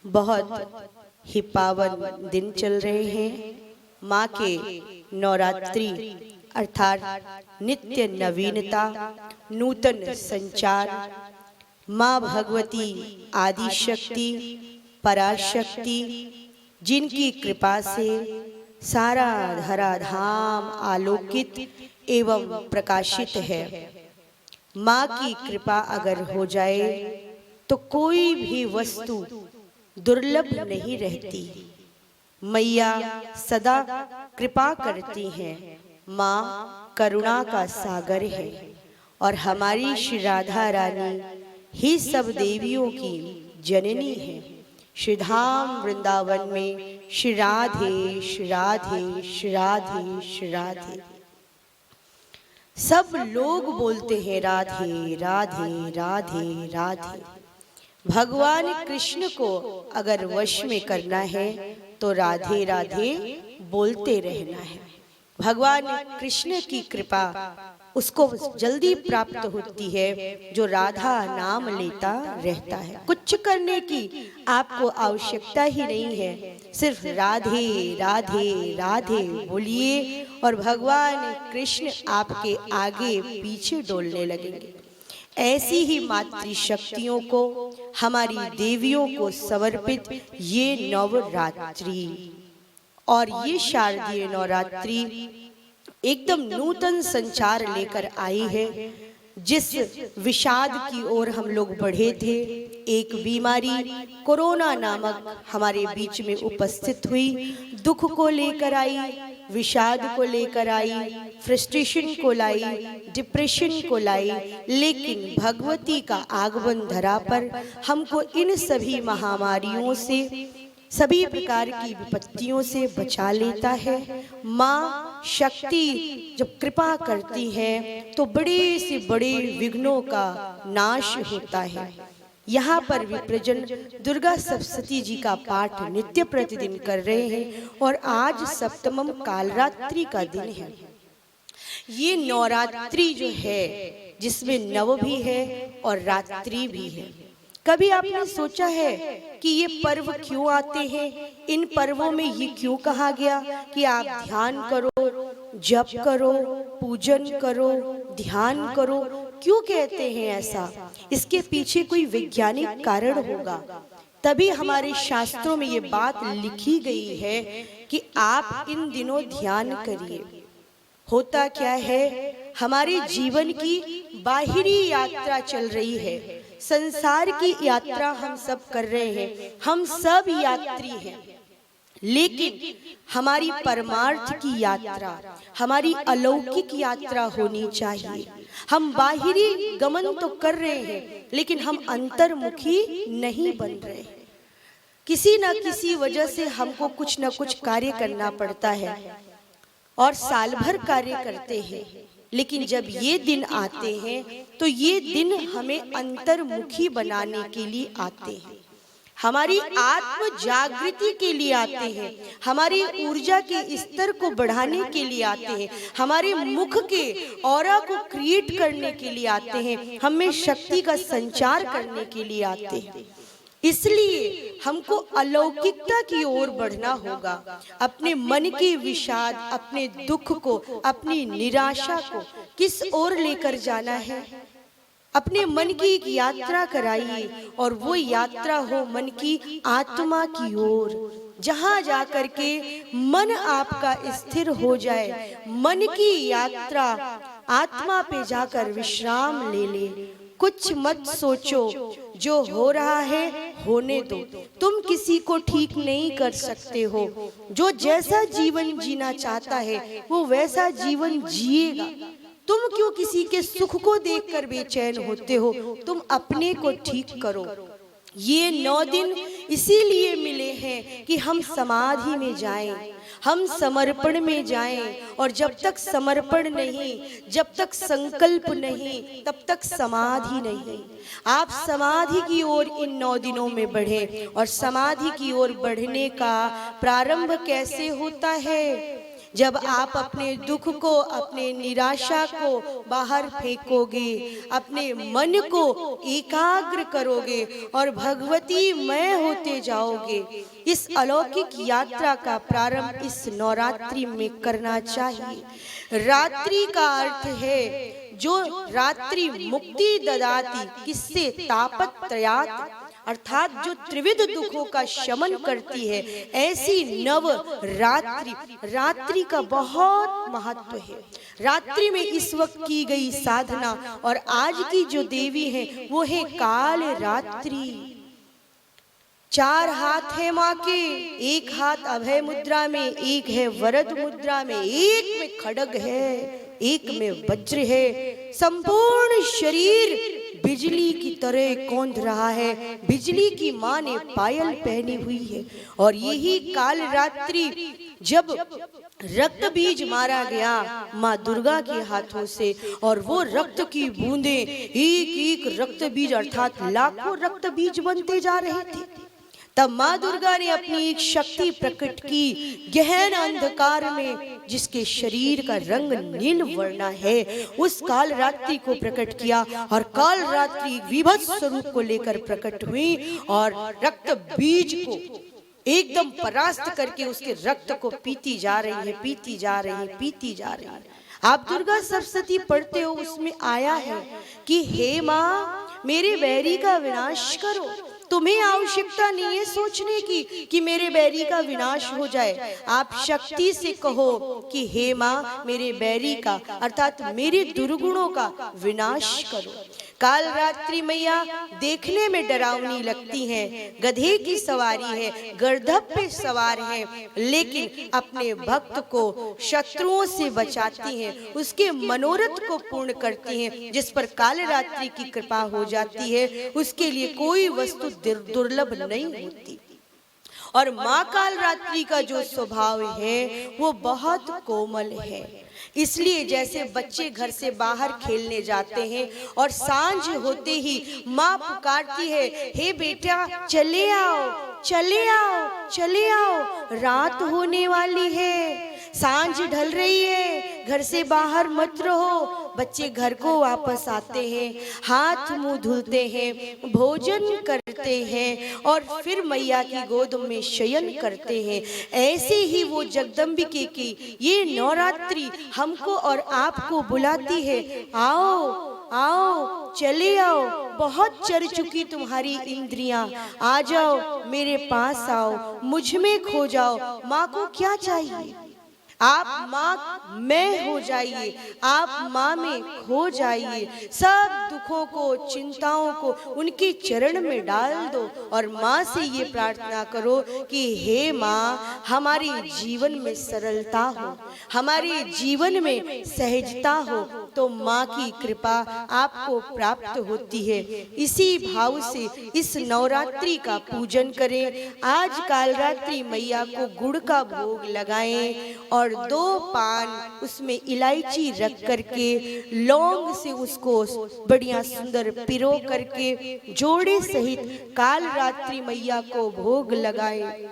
बहुत ही पावन दिन चल रहे हैं। माँ के नवरात्रि अर्थात नित्य नवीनता, नूतन संचार, माँ भगवती आदि शक्ति पराशक्ति जिनकी कृपा से सारा धरा धाम आलोकित एवं प्रकाशित है। माँ की कृपा अगर हो जाए तो कोई भी वस्तु दुर्लभ नहीं रहती। मैया सदा कृपा करती हैं। माँ करुणा का सागर है और हमारी श्री राधा रानी ही सब देवियों की जननी है। श्री धाम वृंदावन में श्री राधे श्री राधे श्री राधे श्री राधे। सब लोग बोलते हैं राधे राधे राधे राधे। भगवान कृष्ण को अगर वश में करना है तो राधे राधे बोलते रहना है। भगवान कृष्ण की कृपा उसको जल्दी प्राप्त होती है जो राधा नाम लेता रहता है। कुछ करने की आपको आवश्यकता ही नहीं है, सिर्फ राधे राधे राधे बोलिए और भगवान कृष्ण आपके आगे पीछे डोलने लगेंगे। ऐसी ही मातृशक्तियों को, हमारी देवियों को समर्पित ये नवरात्रि और ये शारदीय नवरात्रि एकदम नूतन संचार लेकर आई है। जिस विषाद की ओर हम लोग बढ़े थे, एक बीमारी कोरोना नामक हमारे बीच में उपस्थित हुई, दुख को लेकर आई, विषाद को लेकर आई, फ्रस्ट्रेशन को लाई, डिप्रेशन को लाई, लेकिन भगवती का आगमन धरा पर हमको इन सभी महामारियों से, सभी प्रकार की विपत्तियों से बचा लेता है। माँ शक्ति जब कृपा करती है तो बड़े से बड़े विघ्नों का नाश होता है। यहाँ पर विप्रजन दुर्गा सप्तशती जी का पाठ नित्य प्रतिदिन कर रहे हैं और आज सप्तमम कालरात्रि का दिन है। ये नवरात्रि जो है जिसमें नव भी है और रात्रि भी है। कभी आपने सोचा है कि ये पर्व क्यों आते हैं? इन पर्वों में ये क्यों कहा गया कि आप ध्यान करो, जप करो, पूजन करो, ध्यान करो? क्यों कहते हैं ऐसा? इसके पीछे कोई वैज्ञानिक कारण होगा, तभी हमारे शास्त्रों में ये बात लिखी गई है कि आप इन दिनों ध्यान करिए। होता क्या है, हमारे जीवन की बाहरी यात्रा चल रही है, संसार की यात्रा हम सब कर रहे हैं, हम सब यात्री हैं, लेकिन हमारी परमार्थ की यात्रा, हमारी अलौकिक यात्रा होनी चाहिए। हम बाहरी गमन तो कर रहे हैं लेकिन हम अंतर्मुखी नहीं बन रहे। किसी न किसी वजह से हमको कुछ न कुछ कार्य करना पड़ता है और साल भर कार्य करते हैं, लेकिन जब ये दिन आते हैं तो ये दिन हमें अंतर्मुखी बनाने के लिए आते हैं, हमारी आत्म जागृति के लिए आते हैं, हमारी ऊर्जा के स्तर को बढ़ाने के लिए आते हैं, हमारे मुख के ऑरा को क्रिएट करने के लिए आते हैं, हमें शक्ति का संचार करने के लिए आते हैं। इसलिए हमको अलौकिकता की ओर बढ़ना होगा। अपने मन के विषाद, अपने दुख को, अपनी निराशा को किस ओर लेकर जाना है? अपने मन की एक यात्रा कराइए और वो यात्रा हो मन की आत्मा की ओर, जहां जाकर के मन आपका स्थिर हो जाए। मन की यात्रा आत्मा पे जाकर विश्राम ले ले। कुछ मत सोचो, जो हो रहा है होने दो। तुम किसी को ठीक नहीं कर सकते हो। जो जैसा जीवन जीना चाहता है वो वैसा जीवन जिएगा। तुम क्यों किसी के सुख को देखकर बेचैन होते हो? तुम अपने को ठीक करो। ये 9 दिन इसीलिए मिले हैं कि हम समाधि में जाएं, हम समर्पण में जाएं, और जब तक समर्पण नहीं, जब तक संकल्प नहीं, तब तक समाधि नहीं। आप समाधि की ओर इन 9 दिनों में बढ़ें। और समाधि की ओर बढ़ने का प्रारंभ कैसे होता है? जब आप अपने दुख को, अपने निराशा को बाहर फेंकोगे, अपने मन को एकाग्र करोगे और भगवती मय होते जाओगे, इस अलौकिक यात्रा का प्रारंभ इस नवरात्रि में करना चाहिए। रात्रि का अर्थ है जो रात्रि मुक्ति ददाती, किससे? तापत्रयात्, अर्थात जो त्रिविध दुखों का शमन करती है, ऐसी नव रात्रि, रात्रि का बहुत महत्व है। रात्रि में इस वक्त की गई साधना और आज की जो देवी है वो है काल रात्रि। 4 हाथ है माँ के, एक हाथ अभय मुद्रा में, एक है वरद मुद्रा में, एक में खड्ग है, एक में वज्र है। संपूर्ण शरीर बिजली की तरह कौंध रहा है। बिजली की माँ ने पायल पहनी हुई है। और यही काल रात्रि जब रक्त बीज मारा गया माँ दुर्गा के हाथों से, और वो रक्त की बूंदें, एक एक रक्त बीज अर्थात लाखों रक्त बीज बनते जा रहे थे, तब माँ दुर्गा ने अपनी एक शक्ति प्रकट की। गहन अंधकार में जिसके शरीर का रंग नील वर्ण है, उस काल रात्रि को प्रकट किया और काल रात्रि विभत्स स्वरूप को लेकर प्रकट हुई और रक्त बीज को एकदम परास्त करके उसके रक्त को पीती जा रही है, पीती जा रही है, पीती जा रही है। आप दुर्गा सप्तशती पढ़ते हो, उसमें आया है कि हे माँ मेरे बैरी का विनाश करो। तुम्हें आवश्यकता नहीं है सोचने की कि मेरे बैरी का विनाश हो जाए। आप शक्ति से कहो कि हे माँ मेरे बैरी का अर्थात मेरे दुर्गुणों का विनाश करो। काल रात्रि मैया देखने में डरावनी लगती हैं, गधे की सवारी है, गर्दभ पे सवार है, लेकिन अपने भक्त को शत्रुओं से बचाती हैं, उसके मनोरथ को पूर्ण करती हैं। जिस पर काल रात्रि की कृपा हो जाती है उसके लिए कोई वस्तु दुर्लभ नहीं होती। और माँ काल रात्रि का जो स्वभाव है वो बहुत कोमल है। इसलिए जैसे बच्चे घर से बाहर खेलने जाते हैं और सांझ होते ही माँ पुकारती है, हे बेटा चले आओ, चले आओ, चले आओ, रात होने वाली है, सांझ ढल रही है, घर से बाहर मत रहो। बच्चे घर को वापस आते हैं, हाथ मुंह धुलते हैं, भोजन करते हैं और फिर मैया की गोद में शयन करते हैं। ऐसे ही वो जगदम्बिके की ये नवरात्रि हमको और आपको बुलाती है, आओ आओ, चले आओ, बहुत चढ़ चुकी तुम्हारी इंद्रियां, आ जाओ मेरे पास आओ, मुझ में खो जाओ। माँ को क्या चाहिए? आप माँ में हो जाइए, आप माँ में खो जाइए, सब दुखों को, चिंताओं को उनके चरण में डाल दो और माँ से ये प्रार्थना करो कि हे माँ हमारे जीवन में सरलता हो, हमारे जीवन में सहजता हो, तो माँ की कृपा आपको प्राप्त होती है। इसी भाव से इस नवरात्रि का पूजन करें। आज कालरात्रि मैया को गुड़ का भोग लगाएं और 2 पान उसमें इलायची रख करके लौंग से उसको बढ़िया सुंदर पिरो करके जोड़े सहित काल रात्रि मैया को भोग लगाए।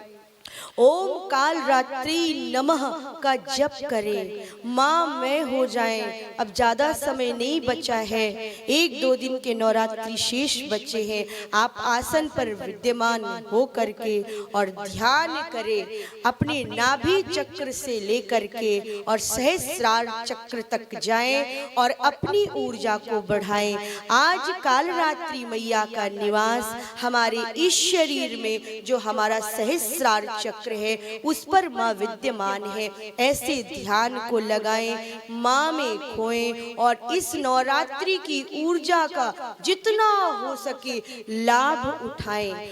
ओम काल रात्रि नमः का जप करें, माँ मैं हो जाएं। अब ज्यादा समय नहीं बचा है, 1-2 दिन के नवरात्रि शेष बचे हैं। आप आसन पर विद्यमान हो करके और ध्यान करें, अपने नाभि चक्र से लेकर के और सहस्रार चक्र तक जाएं और अपनी ऊर्जा को बढ़ाएं। आज काल रात्रि मैया का निवास हमारे इस शरीर में जो हमारा सहस्रार चक्र है उस पर माँ विद्यमान है। ऐसे ध्यान को लगाएं, माँ में खोएं और इस नवरात्रि की ऊर्जा का जितना हो सके लाभ उठाएं।